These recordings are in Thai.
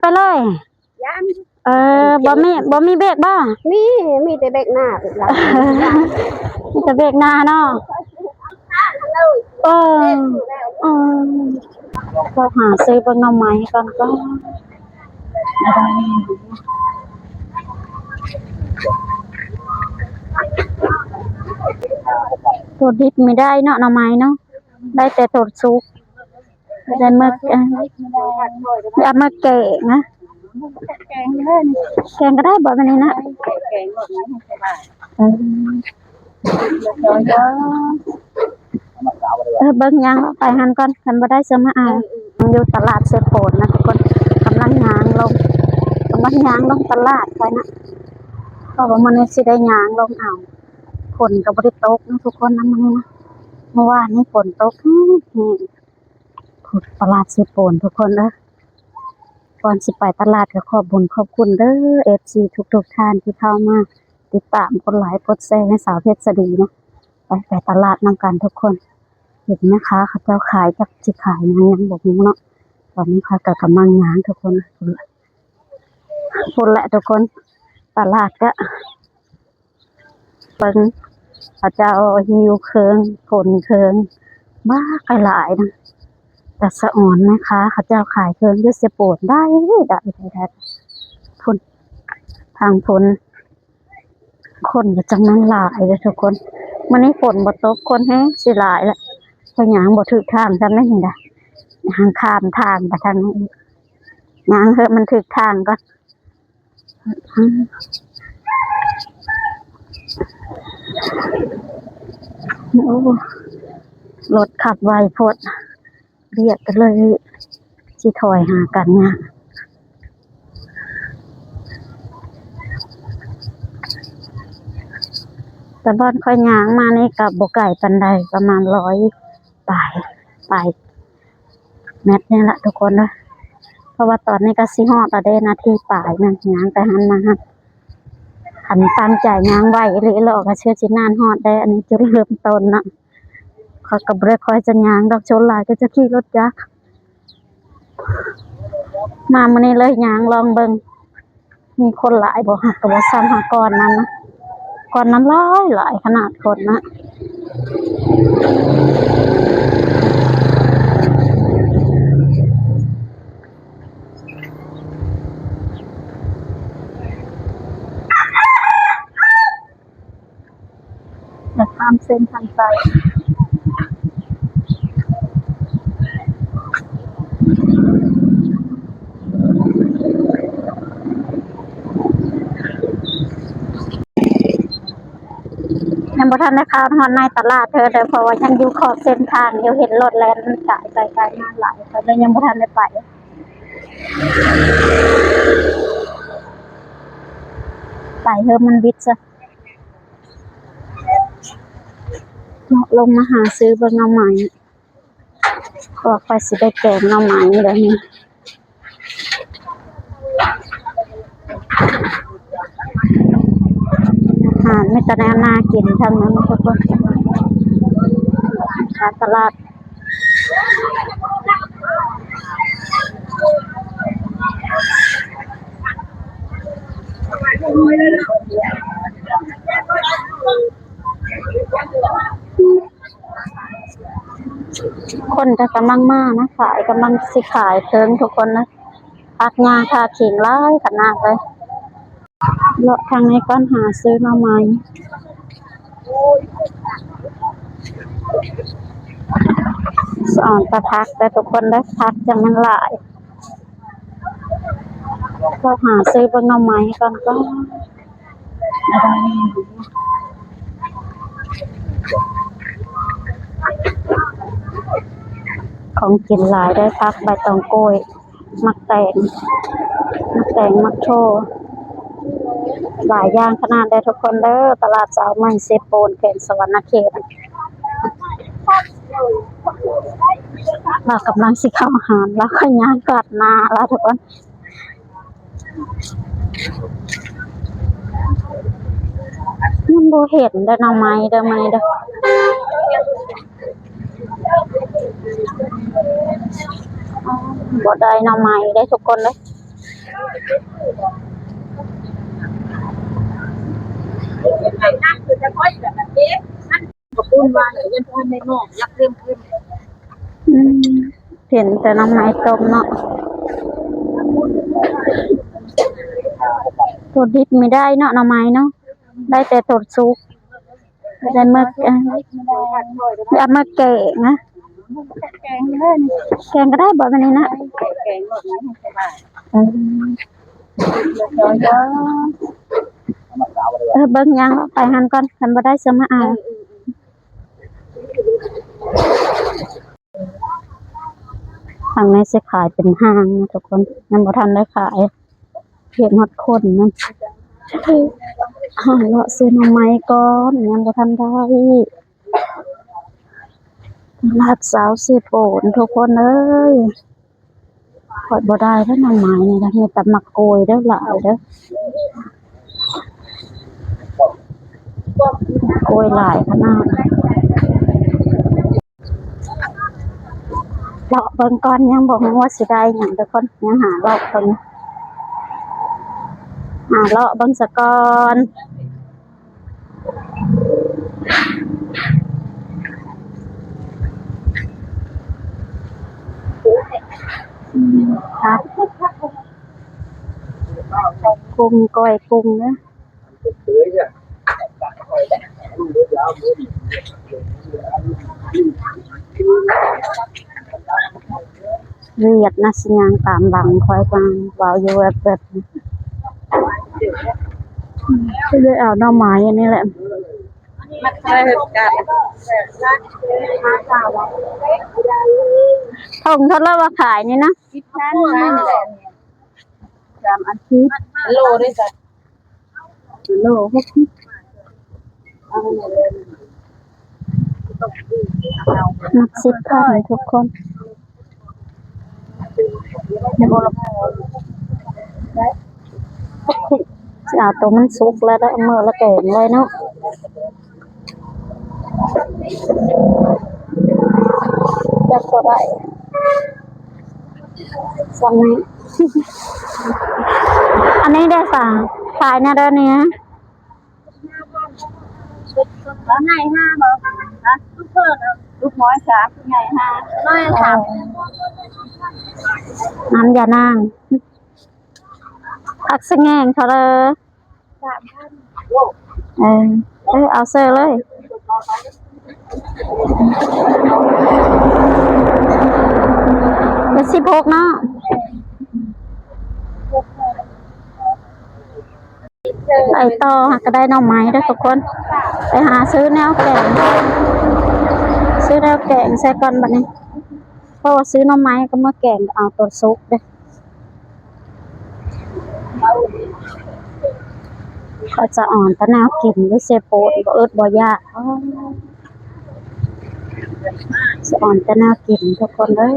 ไปเลยยันบ่มีเบรกบ่มีแต่เบรกหน้าเบรกหลังมีแต่เบรกหน้าเนาะเออเออก็หาซื้อเบิ่งหน่อไม้ก่อนก็ตัวดิบไม่ได้เนาะหน่อไม้เนาะได้แต่ตัวสุกได้เมื่ออย่ามาแกงนะแกงเล่นแกงก็ได้บ่แบบนี้นะแกงหมดนะให้สบายเบิ่งยังไปหันก่อนคันบ่ได้ซื้อมาเอาอยู่ตลาดเซโปนนะทุกคนกำลังย่างลงตลาดไปนะเพราะว่ามันสิได้ย่างลงเอาฝนก็บ่ได้ตกนะทุกคนนะมื้อนี้นะเมื่อวานนี้ฝนตกตลาดเซโปนทุกคนเด้อก่อนสิไปตลาดก็ขอบคุณเด้อ FC ทุกท่านที่เข้ามาติดตามกดไลค์กดแชร์ให้สาวเพชรสดีนะไปตลาดนำกันทุกคนเห็นไหมคะเขาเจ้าขายจักสิขายยังบอกเนาะตอนนี้ค่ะก็กำลังย่างทุกคนพุ่นแหละทุกคนตลาดก็เป็นเขาเจ้าหิวเคืองฝนเคืองบ้าหลายนะแต่สะอ่อนไหมคะเขาเจ้าขายเคืองยืดเสียโปดได้พุ่นทางพุ่นคนก็จังนั้นหลายเลยทุกคนวันนี้ฝนบ่ตกคนแห้งสิหลายแหละเพราะหยางบ่ถึกทางจำได้ยังไงทางข้ามทางไปทางนี้หยางเถอะมันถึกทางก็โอ้รถขับไวโพดเรียกกันเลยสิถอยหากันเนี่ยแต่บ้านค่อยย่างมานี่กับบ่ไก่ปันใดประมาณ100ปลายเม็ดนี่แหละทุกคนนะเพราะว่าตอนนี้ก็สิฮอดแล้วเด้นาทีปลายนั่นย่างไปหันมาหันตั้งใจย่างไว้หรือหลอกก็เชื่อสินานฮอดได้อันนี้จุดเริ่มต้นนะเขาก็บ่ได้ค่อยจะย่างดอกชนหลายก็จะขี่รถจักรมามื้อนี้เลยย่างลองเบิ่งมีคนหลายบ่ฮักก็บ่ซ้ำหาก่อนนั้นนะก่อนนั้นหลายขนาดคนนะจะข้ามเส้นทางไปยังบ่ทันได้เข้าฮอดในตลาดเธอเด้อเพราะว่ายังอยู่ขอบเส้นทางอยู่เห็นรถแล่นสายไปไกลมาหลายก็เลยยังบ่ทันได้ไปเถอะมันวิทย์ซะลงมาหาซื้อเบิ่งหน่อไม้ก็ค่อยสิได้แกงหน่อไม้เดี๋ยวนี้ไม่แต่แนวนากินทั้งนั้นทุกคนตลาดคนจะกำลังมานะขายกำลังสิขายเทิงทุกคนนะพักงานคาขิงร้ายขนาดเลยเลาะทางนี้ก้อนหาซื้อหน่อไม้สอนตะพักแต่ทุกคนได้พักจังมันหลายก็หาซื้อเบิ่งหน่อไม้ก่อนก็ของกินหลายได้พักใบตองโกยมักแตงมักโชหลายอย่างขนาดได้ทุกคนเด้อตลาดสาวใหม่เซโปนเขตสวรรณเขตเรากำลังสิเข้าอาหารแล้วก็ย่างกลับนาแล้วทุกคนมันบ่เห็นได้หน่อไม้เด้อมื้อนี้เด้อบ่ได้หน่อไม้ได้ทุกคนเลย นั่งคือจะค่อยแบบนี้มันกับปุ้นว่าเลยยังพอในงอกยักเริ่มขึ้น อืมเห็นแต่น้ำไม้ต้มเนาะตัวดิบไม่ได้เนาะหน่อไม้เนาะได้แต่ตัวซุกได้เมื่อเอามาแกงนะ แกงเล่น แกงก็ได้บ่แบบนี้นะ แกงหมดนี้ให้สบาย เออ เดี๋ยว เบิ่งยังไปหันก่อนคันบ่ได้จะมาเอาทางนี้สิขายเป็นห้างนะทุกคนยังบ่ทันได้ขายเห็นฮอดคนนั่นเลาะซื้อหน่อไม้ก่อนยังบ่ทันได้ลาดสาวสิโปนทุกคนเอ้ยข่อยบ่ได้แล้วหน่อไม้นี่นะมีแต่มักโกยเด้อหลายเด้อโกยหลายขนาดเลาะเบิ่งก่อนยังบ่ฮู้ว่าสิได้หยังทุกคนยังหาเลาะเบิ่งเลาะเบิ่งซะก่อนครับกุ้งก้อยกุ้งเด้อเวียดนะสิยางตามหลังคอยฟังเว้าอยู่แบบก็เลยเอาหน่อไม้อันนี้แหละ มันเคยกันมาสาว ทงทดลองว่าขายนี่นะ คิดนั้นนั่นแหละจำอันที่โลได้จ้ะโลพวกที่เอาเลย นักสิบพันทุกคนจะเอาตัวมันสุกแล้วได้เอามือละแกงเลยเนาะจับก็ได้สองนี้ อันนี้ได้สั่งขายนะเด้อเนี้ย แล้วไงห้าบอกนะลูกเพิ่มลูกน้อยสามไงห้าน้อยสาม น้ำยานางผักสะแงงเขาเลย เอาเซอร์เลยเป็น16เนาะไปต่อก็ได้หน่อไม้ด้วยทุกคนไปหาซื้อแนวแกงใส่ก่อนบัดนี้เพราะว่าซื้อหน่อไม้ก็มาแกงเอาตัวซุกเด้อเขาจะอ่อนตะแนวกินด้วยเซโปนบ่เอิดบ่ยากจะอ่อนตะแนวกินทุกคนเลย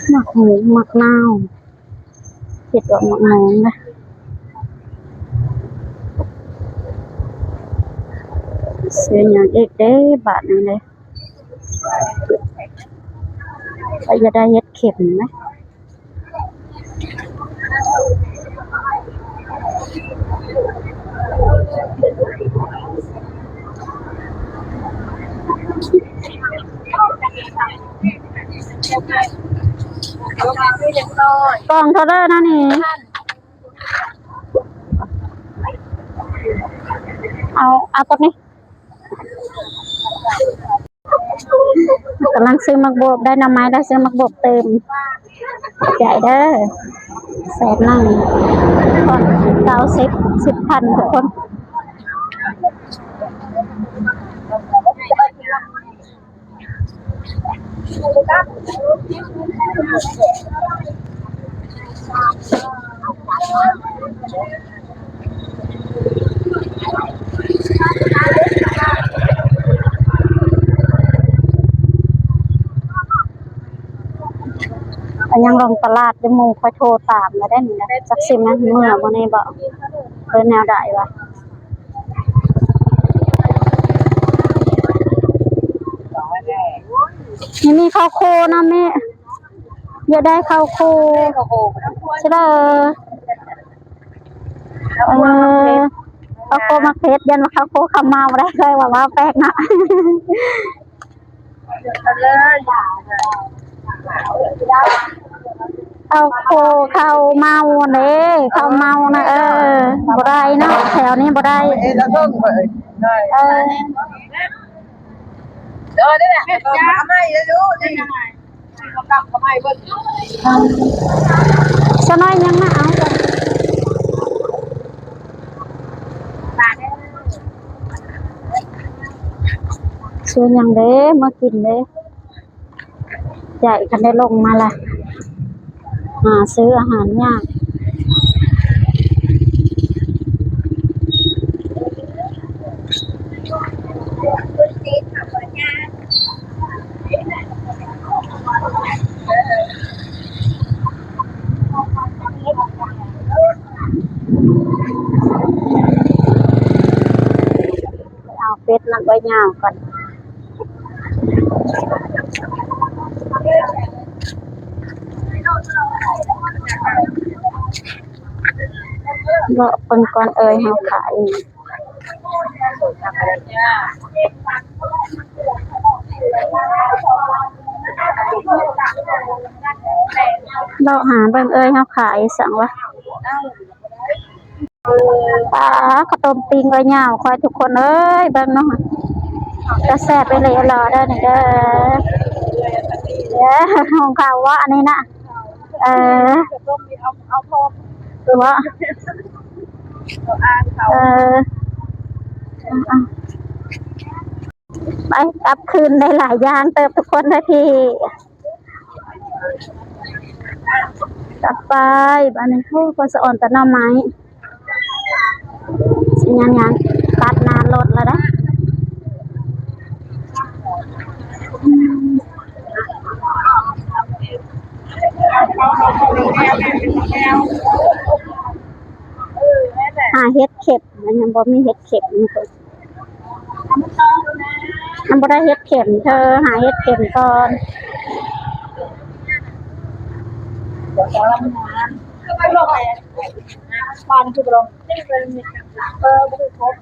หมักหมูหมักนาวเผ็ดว่าหมักหมูนะเสียอย่างเอกเด้บาทนึงเลยไปจะได้เฮ็ดเข็มไหมกล่องเท่าเดิมนะนี่เอาตัวนี้กำลังซื้อมักบวบได้น้ำไม้ได้ซื้อมักบวบเต็มใหญ่เด้อแสนนั่งก่อน10,000ทุกคนยังลงตลาดจะมูค่อยโทรตามมาได้หนึ่งนะจักสินะเมื่อวันนี้บอกแนวใดวะ นี่มีข้าวโคนะแม่อย่าได้ข้าวโค โอ้โห ใช่เด้อเออข้าวโคมาเพชรยันว่าข้าวโคขาวเมาได้เลยว่าแปลกนะ เลยข้าวโคข้าวเมาเด้ข้าวเมานะบ่ได้เนาะแถวนี้บ่ได้ เอ็นแล้วก็ได้ เออ นี่แหละทำไมจะรู้นี่เขากลับทำไมเบิ้ล สน้อยยังมาเอาจ้ะซื้อยังเด้มากินเด้ใหญ่คันได้ลงมาละหาซื้ออาหารยากเอาเป็ดมันไว้ยาวก่อนเลาะเพิ่นก่อนเฮาขายเลาะหาเบิ่งเฮาขายสั่งว่าปลาข้าวต้มปิ้งไว้ยาวคอยทุกคนเอ้ยเบิ่งเนาะจะแซ่บไปเลยรอได้นี่เด้อของเขาว่าอันนี้นะเอาพอ ว่าเออไปกลับคืนได้หลายอย่างเติมทุกคนนะพี่กลับไปบ้านนี้เขาก็สะอ่อนแต่หน้าไม้สิยังตัดนานรถแล้วนะหาเฮ็ดเข็บมันยังบ่มีเฮ็ดเข็บมันบ่ได้เฮ็ดเข็มเธอหาเฮ็ดเข็มก่อนไม่ลงไปปานคือลงนี่เป็นคือครบ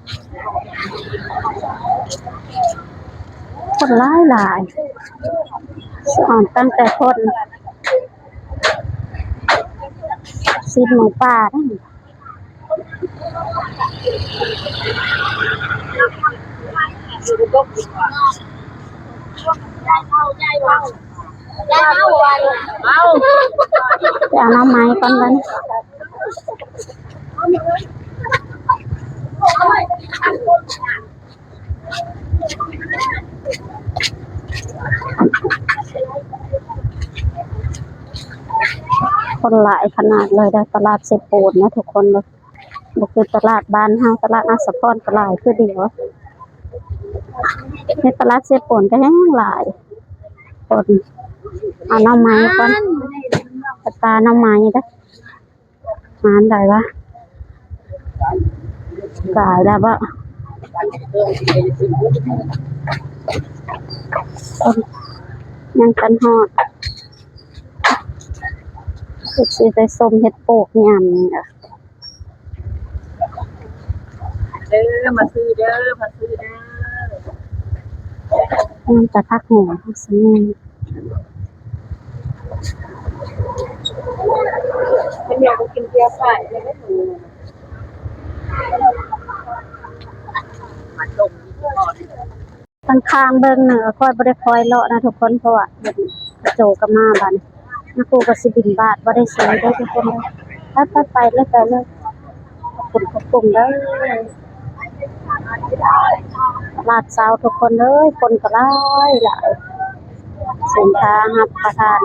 คนหลายสอนตั้งแต่คนซีดหมูป่าได้จะเอาน้ำไม้ก่อนกันคนหลายขนาดเลยได้ตลาดเซโปนนะทุกคนเลยบุกคือตลาดบ้านเฮาตลาดอาสะพรก็หลายคือเดียวในตลาดเซโปนก็แห้งหลายคนเอาน้ำไม้ก่อนตาน้ำไม้ได้หานได้ปะกายแล้วปะยังกันฮอดสิไปส้มเห็ดโปกยำเนี่ยมาซื้อเด้อมันจะพักหัวสิมันอยากกินเกี๊ยวไก่เลยไม่ถูกข้างๆเบิ่งเนื้อค่อยบ่ได้คอยเลาะนะทุกคนเพราะว่าเดี๋ยวกระโจกับมาบัดนักกูก็สิบินบาทบ่ได้ซื้อได้ทุกคนไปเลยขอบคุณเด้อตลาดเช้าทุกคนเอ้ยคนก็หลายสินค้ารับประทาน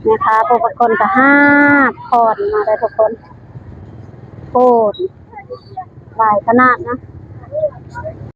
แม่ค้าผู้ประคนก็5คนมาได้ทุกคนโคตรหลายขนาดนะ